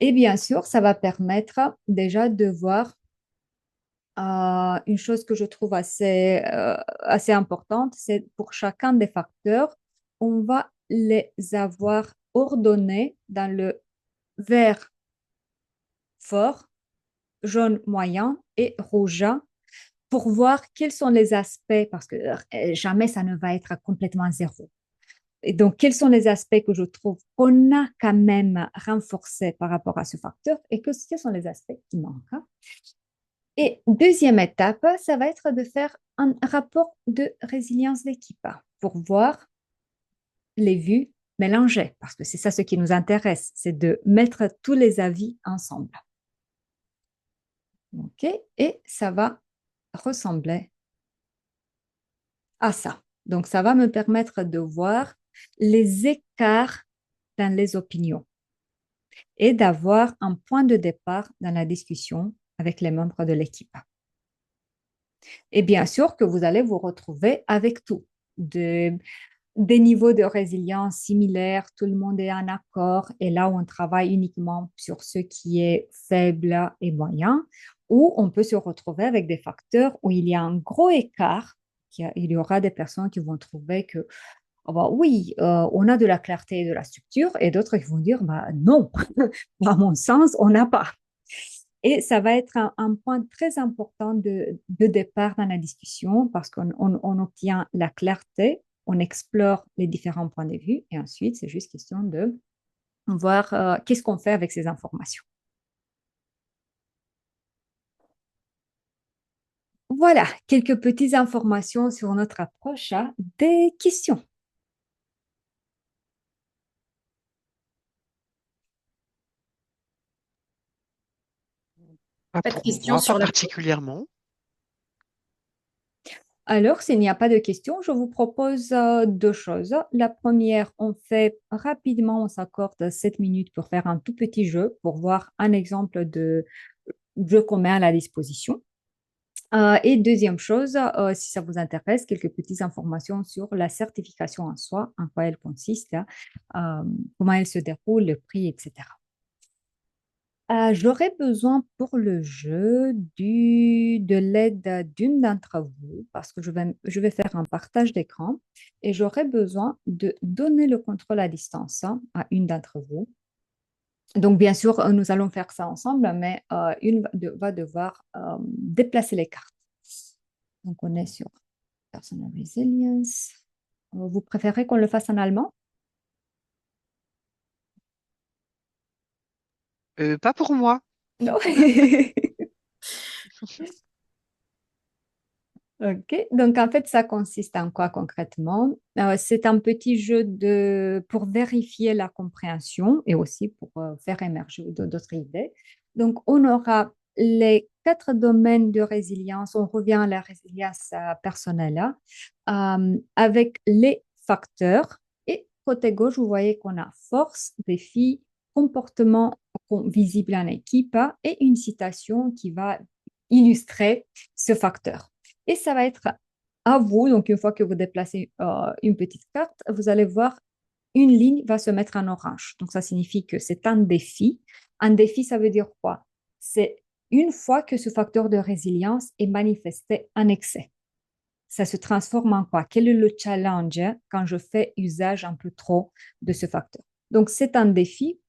Et bien sûr, ça va permettre déjà de voir une chose que je trouve assez importante, c'est pour chacun des facteurs, on va les avoir ordonnés dans le vert fort, jaune moyen et rouge pour voir quels sont les aspects, parce que jamais ça ne va être complètement zéro. Et donc, quels sont les aspects que je trouve qu'on a quand même renforcés par rapport à ce facteur et quels sont les aspects qui manquent. Et deuxième étape, ça va être de faire un rapport de résilience d'équipe pour voir les vues mélangées, parce que c'est ça ce qui nous intéresse, c'est de mettre tous les avis ensemble. OK? Et ça va ressembler à ça. Donc, ça va me permettre de voir les écarts dans les opinions et d'avoir un point de départ dans la discussion avec les membres de l'équipe. Et bien sûr que vous allez vous retrouver avec tout, des niveaux de résilience similaires, tout le monde est en accord, et là on travaille uniquement sur ce qui est faible et moyen, ou on peut se retrouver avec des facteurs où il y a un gros écart, il y aura des personnes qui vont trouver que Ah bah oui, on a de la clarté et de la structure, et d'autres qui vont dire, bah non, à mon sens, on n'a pas. Et ça va être un point très important de départ dans la discussion parce qu'on obtient la clarté, on explore les différents points de vue et ensuite, c'est juste question de voir qu'est-ce qu'on fait avec ces informations. Voilà, quelques petites informations sur notre approche des questions. Pas Pas de pour questions moi, pas sur la. particulièrement. Alors, s'il n'y a pas de questions, je vous propose deux choses. La première, on fait rapidement, on s'accorde 7 minutes pour faire un tout petit jeu, pour voir un exemple de jeu qu'on met à la disposition. Et deuxième chose, si ça vous intéresse, quelques petites informations sur la certification en soi, en quoi elle consiste, comment elle se déroule, le prix, etc. J'aurais besoin pour le jeu de l'aide d'une d'entre vous parce que je vais faire un partage d'écran et j'aurais besoin de donner le contrôle à distance à une d'entre vous. Donc, bien sûr, nous allons faire ça ensemble, mais une va devoir déplacer les cartes. Donc, on est sur Personal Resilience. Vous préférez qu'on le fasse en allemand? Pas pour moi. Non. Ok, donc en fait, ça consiste en quoi concrètement? C'est un petit jeu pour vérifier la compréhension et aussi pour faire émerger d'autres idées. Donc, on aura les 4 domaines de résilience. On revient à la résilience personnelle avec les facteurs. Et côté gauche, vous voyez qu'on a force, défi, comportement visible en équipe et une citation qui va illustrer ce facteur. Et ça va être à vous, donc une fois que vous déplacez une petite carte, vous allez voir une ligne va se mettre en orange. Donc ça signifie que c'est un défi. Un défi, ça veut dire quoi? C'est une fois que ce facteur de résilience est manifesté en excès. Ça se transforme en quoi? Quel est le challenge quand je fais usage un peu trop de ce facteur? Donc c'est un défi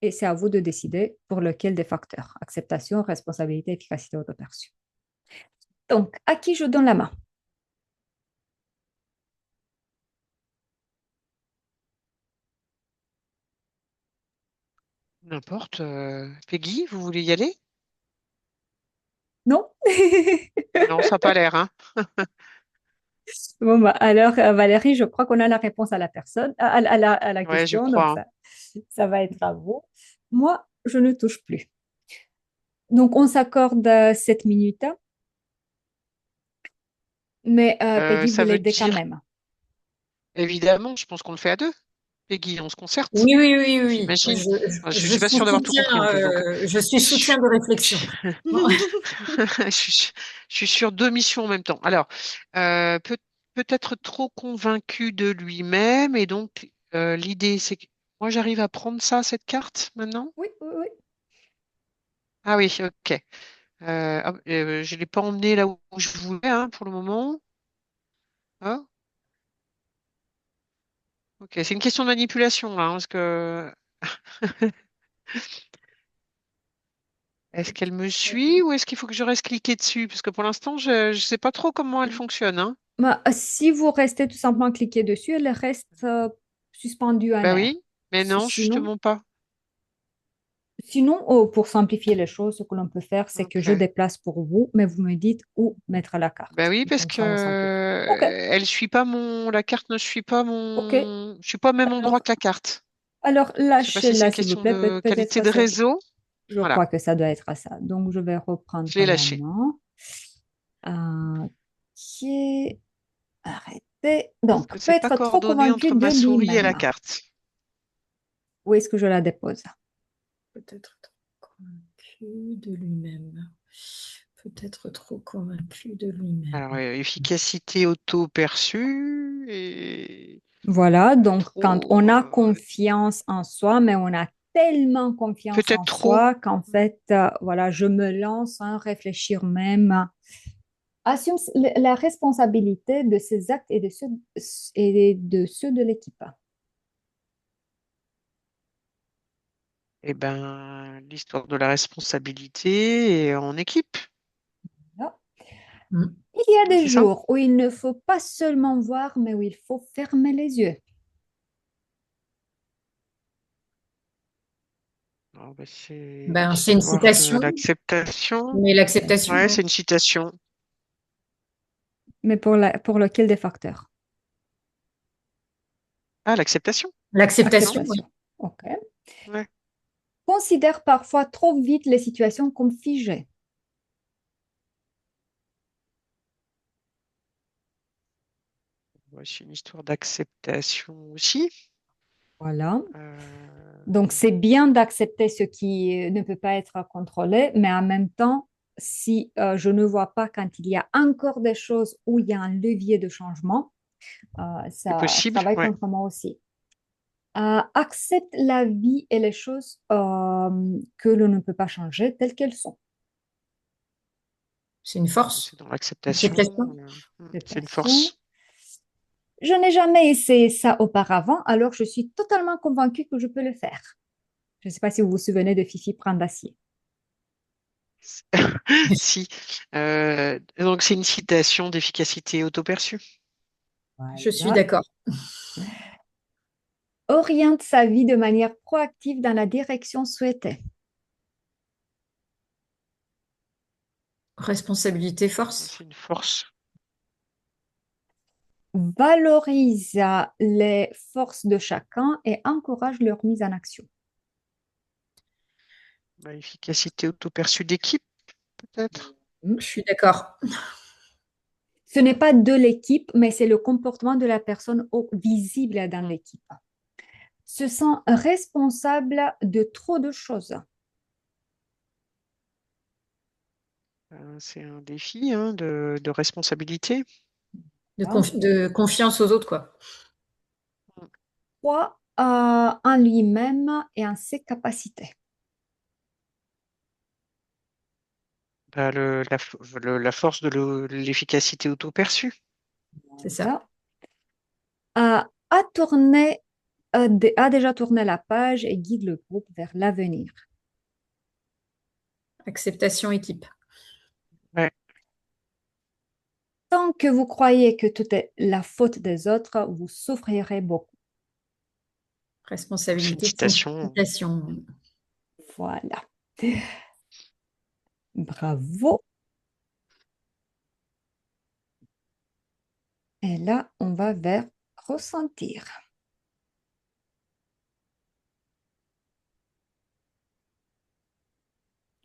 et c'est à vous de décider pour lequel des facteurs. Acceptation, responsabilité, efficacité, auto-perçue. Donc, à qui je donne la main? N'importe. Peggy, vous voulez y aller? Non? Non, ça n'a pas l'air, hein. Bon, bah, alors, Valérie, je crois qu'on a la réponse à la personne, à la Ouais, je question, donc crois, hein. ça va être à vous. Moi, je ne touche plus. Donc, on s'accorde 7 minutes, mais Peggy Ça voulait veut aider quand dire, même. évidemment, je pense qu'on le fait à deux. Peggy, on se concerte, Oui, oui, oui, oui. j'imagine. Enfin, je Je suis pas suis sûre d'avoir tout soutien, compris en plus, donc je suis soutien je, de réflexion. Bon. je suis, je suis sur deux missions en même temps. Alors, peut-être trop convaincu de lui-même, et donc l'idée, c'est que moi, j'arrive à prendre ça, cette carte, maintenant? Oui, oui, oui. Ah oui, ok. Je l'ai pas emmené là où je voulais, hein, pour le moment. Ah, ok, c'est une question de manipulation, là, hein, parce que est-ce qu'elle me suit ou est-ce qu'il faut que je reste cliquer dessus? Parce que pour l'instant, je ne sais pas trop comment elle fonctionne, hein. Bah, si vous restez tout simplement cliqué dessus, elle reste suspendue en Bah air. oui, mais non, Sinon, justement pas. pour simplifier les choses, ce que l'on peut faire, c'est que je Ok. déplace pour vous, mais vous me dites où mettre la Bah carte. oui, Et parce comme que ça, on simplifie. OK, elle suit pas la carte ne suit pas OK. je suis pas au même endroit Alors, que la carte. alors Je sais pas si c'est lâchez-la, une s'il vous question plaît. de qualité Peut-être de c'est, réseau. je Voilà, crois que ça doit être à ça. Donc, je vais reprendre je l'ai la lâché. main. OK. Arrêtez. Parce Donc, que peut c'est pas être trop coordonné convaincu entre de ma souris et la lui-même. carte. Où est-ce que je la dépose? Peut-être trop convaincu de lui-même. Peut-être trop convaincu de lui-même. Alors, efficacité auto-perçue et Voilà, donc quand trop, on a confiance en soi, mais on a tellement confiance peut-être en trop. soi qu'en fait, voilà, je me lance sans réfléchir même. Assume la responsabilité de ses actes et de ceux de l'équipe. Eh ben, l'histoire de la responsabilité est en équipe. Voilà. Mm. Il y a Ouais, des c'est ça. jours où il ne faut pas seulement voir, mais où il faut fermer les yeux. Alors, bah, c'est Ben, c'est une l'histoire de citation, l'acceptation. mais l'acceptation, Ouais, oui. c'est une citation. Mais pour lequel des facteurs? Ah, l'acceptation, non? L'acceptation, oui. Acceptation. OK. Ouais. Considère parfois trop vite les situations comme figées. Ouais, c'est une histoire d'acceptation aussi. Voilà. Euh, Donc, c'est bien d'accepter ce qui ne peut pas être contrôlé, mais en même temps, si je ne vois pas quand il y a encore des choses où il y a un levier de changement, c'est ça possible, travaille ouais. contre moi aussi. Accepte la vie et les choses que l'on ne peut pas changer telles qu'elles sont. C'est une force. C'est dans l'acceptation. L'acceptation. C'est une Acceptation. force. Je n'ai jamais essayé ça auparavant, alors je suis totalement convaincue que je peux le faire. Je ne sais pas si vous vous souvenez de Fifi Prend-Acier. Si. Donc, c'est une citation d'efficacité autoperçue. Je suis Voilà. d'accord. Oriente sa vie de manière proactive dans la direction souhaitée. Responsabilité, force. C'est une force. Valorise les forces de chacun et encourage leur mise en action. Bah, efficacité autoperçue d'équipe, peut-être. Je suis d'accord. Ce n'est pas de l'équipe, mais c'est le comportement de la personne visible dans Mm. l'équipe. Se sent responsable de trop de choses. C'est un défi hein, de responsabilité. Hein. De confiance aux autres, quoi. Mm. Croit en lui-même et en ses capacités. Bah, la force de l'efficacité autoperçue. C'est ça. Voilà. A tourné, a déjà tourné la page et guide le groupe vers l'avenir. Acceptation, équipe. Ouais, Tant que vous croyez que tout est la faute des autres, vous souffrirez beaucoup. c'est une Responsabilité, citation. citation. Voilà. Bravo. Et là, on va vers ressentir.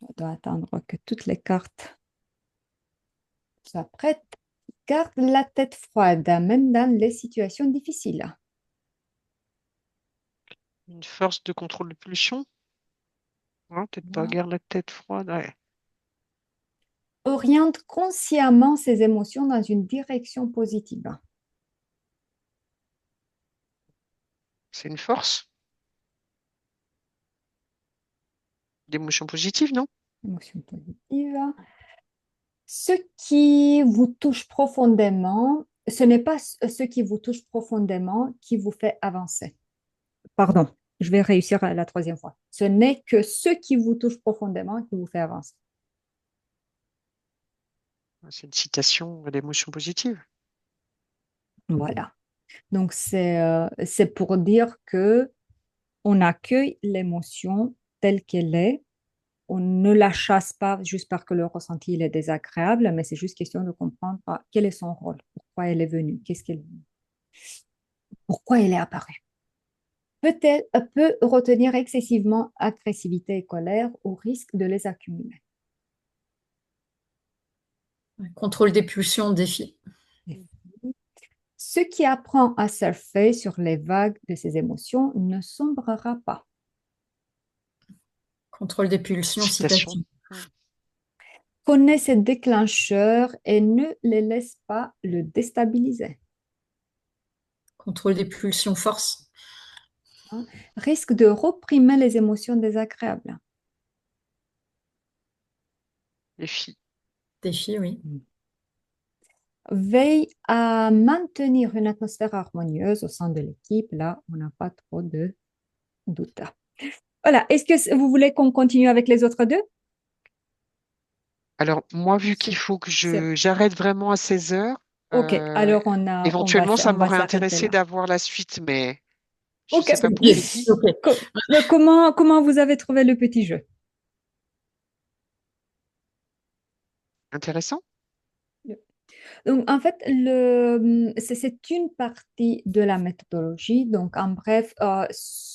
On doit attendre que toutes les cartes soient prêtes. Garde la tête froide, même dans les situations difficiles. Une force de contrôle de pulsion. Non, peut-être pas. Garde la tête froide. Ouais. Oriente consciemment ses émotions dans une direction positive. C'est une force. D'émotion positive, non? Émotion positive. Ce qui vous touche profondément, ce n'est pas ce qui vous touche profondément qui vous fait avancer. Pardon, je vais réussir la troisième fois. Ce n'est que ce qui vous touche profondément qui vous fait avancer. C'est une citation d'émotion positive. Voilà. Donc, c'est pour dire que on accueille l'émotion telle qu'elle est. On ne la chasse pas juste parce que le ressenti il est désagréable, mais c'est juste question de comprendre quel est son rôle, pourquoi elle est venue, pourquoi elle est apparue. Peut retenir excessivement agressivité et colère au risque de les accumuler. Contrôle des pulsions, défi. Ce qui apprend à surfer sur les vagues de ses émotions ne sombrera pas. Contrôle des pulsions, Citation. citation. Connaît ses déclencheurs et ne les laisse pas le déstabiliser. Contrôle des pulsions, force. Hein. Risque de reprimer les émotions désagréables. Défi. Défi, oui. Veille à maintenir une atmosphère harmonieuse au sein de l'équipe. Là, on n'a pas trop de doute. Voilà. Est-ce que vous voulez qu'on continue avec les autres deux? Alors, moi, vu qu'il C'est, faut que c'est- j'arrête vraiment à 16 heures, OK. Alors, éventuellement, ça on va m'aurait s'arrêter intéressé là. d'avoir la suite, mais je ne OK. sais pas pour Yes, Heidi. ok. Comment vous avez trouvé le petit jeu? Intéressant? Donc, en fait, c'est une partie de la méthodologie. Donc, en bref,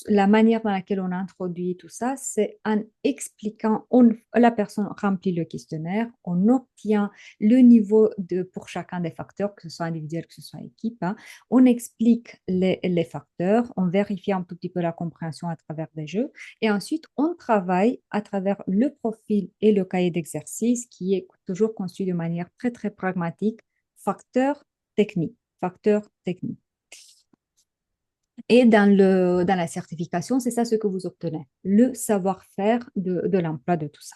la manière dans laquelle on introduit tout ça, c'est en expliquant, la personne remplit le questionnaire, on obtient le niveau pour chacun des facteurs, que ce soit individuel, que ce soit équipe, hein. On explique les facteurs, on vérifie un tout petit peu la compréhension à travers des jeux, et ensuite, on travaille à travers le profil et le cahier d'exercice qui est toujours conçu de manière très, très pragmatique facteur technique, facteur technique. Et dans la certification, c'est ça ce que vous obtenez, le savoir-faire de l'emploi de tout ça.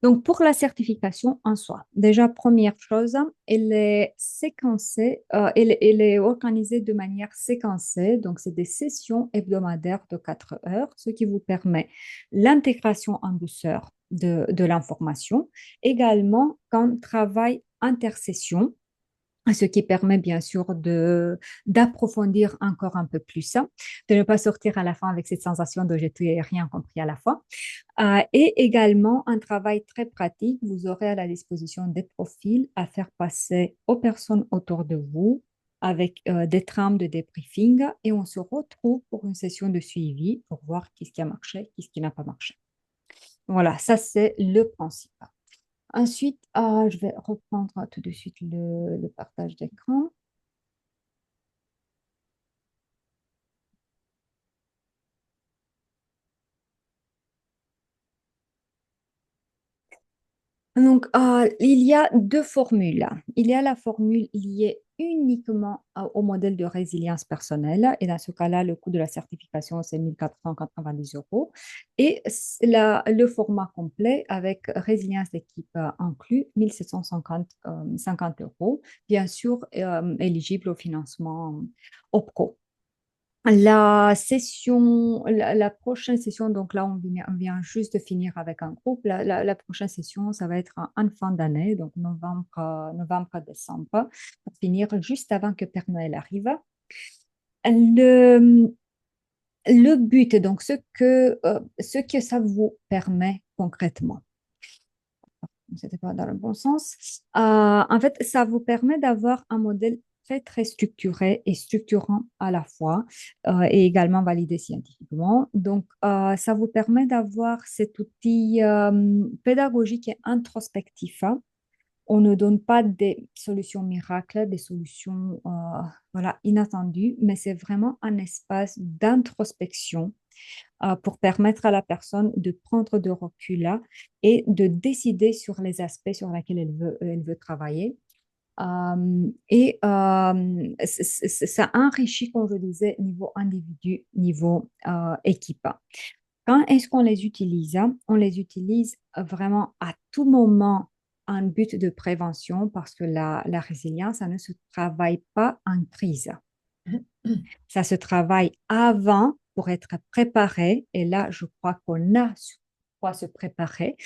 Donc, pour la certification en soi, déjà, première chose, elle est séquencée, elle est organisée de manière séquencée. Donc, c'est des sessions hebdomadaires de 4 heures, ce qui vous permet l'intégration en douceur de l'information. Également, qu'un travail intersession, ce qui permet bien sûr d'approfondir encore un peu plus ça, de ne pas sortir à la fin avec cette sensation de j'ai tout et rien compris à la fois. Et également un travail très pratique, vous aurez à la disposition des profils à faire passer aux personnes autour de vous avec des trames de débriefing et on se retrouve pour une session de suivi pour voir qu'est-ce qui a marché, qu'est-ce qui n'a pas marché. Voilà, ça c'est le principe. Ensuite, je vais reprendre tout de suite le partage d'écran. Donc, il y a deux formules. Il y a la formule liée uniquement au modèle de résilience personnelle. Et dans ce cas-là, le coût de la certification, c'est 1 490 euros. Et le format complet avec résilience d'équipe inclus, 1750 50 euros. Bien sûr, éligible au financement OPCO. La prochaine session, donc là, on vient juste de finir avec un groupe. La prochaine session, ça va être en fin d'année, donc novembre-décembre, pour finir juste avant que Père Noël arrive. Le, le but, donc ce que ça vous permet concrètement, c'était pas dans le bon sens. En fait, ça vous permet d'avoir un modèle très, très structuré et structurant à la fois et également validé scientifiquement. Donc, ça vous permet d'avoir cet outil pédagogique et introspectif, hein. On ne donne pas des solutions miracles, des solutions voilà, inattendues, mais c'est vraiment un espace d'introspection pour permettre à la personne de prendre de recul là et de décider sur les aspects sur lesquels elle veut travailler. Ça enrichit, comme je disais, niveau individu, niveau équipe. Quand est-ce qu'on les utilise? On les utilise vraiment à tout moment en but de prévention parce que la résilience, ça ne se travaille pas en crise. Ça se travaille avant pour être préparé. Et là, je crois qu'on a sur quoi se préparer.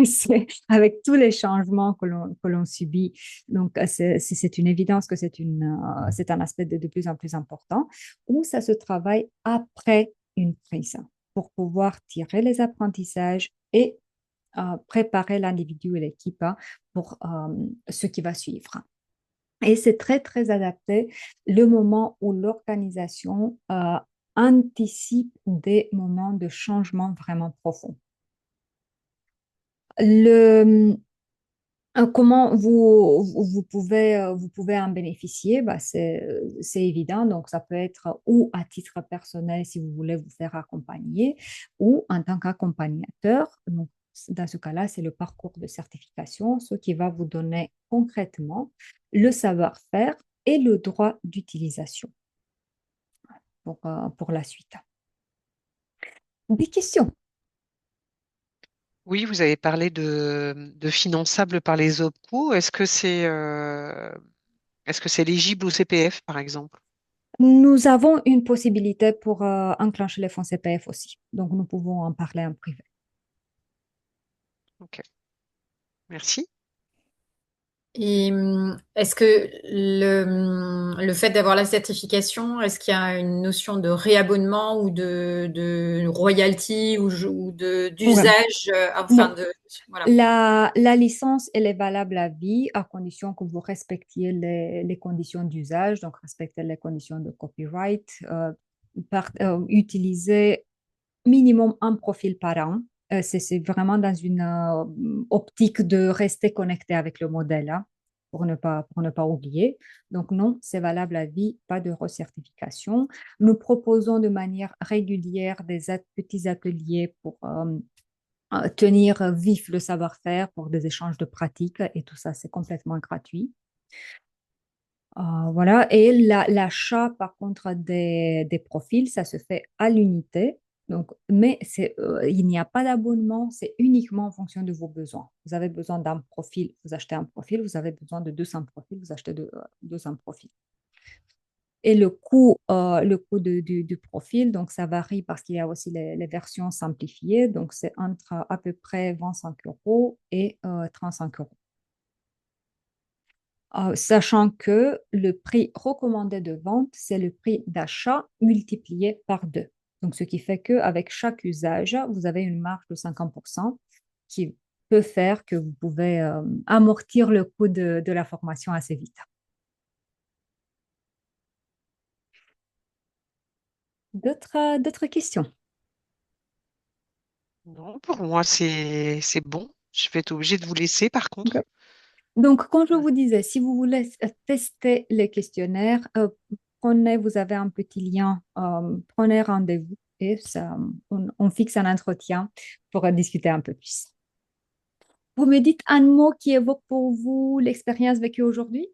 C'est avec tous les changements que l'on subit. Donc, c'est une évidence que c'est un aspect de plus en plus important. Ou ça se travaille après une crise pour pouvoir tirer les apprentissages et préparer l'individu et l'équipe pour ce qui va suivre. Et c'est très, très adapté le moment où l'organisation anticipe des moments de changement vraiment profonds. Le, Comment vous pouvez en bénéficier? Bah, c'est évident. Donc, ça peut être ou à titre personnel si vous voulez vous faire accompagner ou en tant qu'accompagnateur. Donc, dans ce cas-là, c'est le parcours de certification, ce qui va vous donner concrètement le savoir-faire et le droit d'utilisation pour la suite. Des questions? Oui, vous avez parlé de finançable par les OPCO. Est-ce que c'est Est-ce que c'est éligible au CPF, par exemple? Nous avons une possibilité pour enclencher les fonds CPF aussi. Donc, nous pouvons en parler en privé. Ok, merci. Et est-ce que le fait d'avoir la certification, est-ce qu'il y a une notion de réabonnement ou de royalty ou Ouais. d'usage, enfin Non, voilà. la licence, elle est valable à vie à condition que vous respectiez les conditions d'usage, donc respecter les conditions de copyright, utiliser minimum un profil par an. C'est vraiment dans une optique de rester connecté avec le modèle, hein, pour ne pas oublier. Donc non, c'est valable à vie, pas de recertification. Nous proposons de manière régulière des petits ateliers pour tenir vif le savoir-faire pour des échanges de pratiques et tout ça, c'est complètement gratuit. Voilà. Et l'achat, par contre, des profils, ça se fait à l'unité. Donc, mais il n'y a pas d'abonnement, c'est uniquement en fonction de vos besoins. Vous avez besoin d'un profil, vous achetez un profil, vous avez besoin de 200 profils, vous achetez 200 profils. Et le coût du profil, donc ça varie parce qu'il y a aussi les versions simplifiées. Donc, c'est entre à peu près 25 euros et 35 euros. Sachant que le prix recommandé de vente, c'est le prix d'achat multiplié par 2. Donc, ce qui fait qu'avec chaque usage, vous avez une marge de 50% qui peut faire que vous pouvez amortir le coût de la formation assez vite. D'autres questions? Non, pour moi, c'est bon. Je vais être obligée de vous laisser, par Ok. contre. Donc, comme je vous disais, si vous voulez tester les questionnaires, vous avez un petit lien, prenez rendez-vous et on fixe un entretien pour discuter un peu plus. Vous me dites un mot qui évoque pour vous l'expérience vécue aujourd'hui?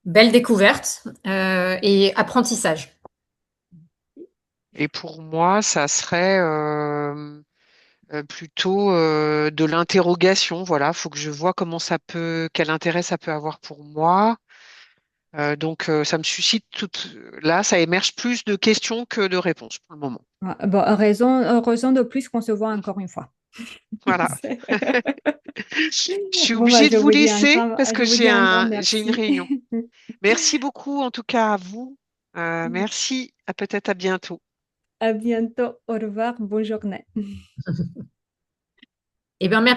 Belle découverte et apprentissage. Et pour moi, ça serait plutôt de l'interrogation. Voilà, faut que je vois quel intérêt ça peut avoir pour moi. Donc, ça me suscite là, ça émerge plus de questions que de réponses pour le moment. Bon, raison de plus qu'on se voit encore une fois. Voilà. Je suis Bon, bah, obligée de vous laisser parce que je vous dis un grand j'ai une merci. réunion. Merci beaucoup, en tout cas à vous. Merci. Peut-être à bientôt. À bientôt. Au revoir. Bonne journée. Eh bien, merci.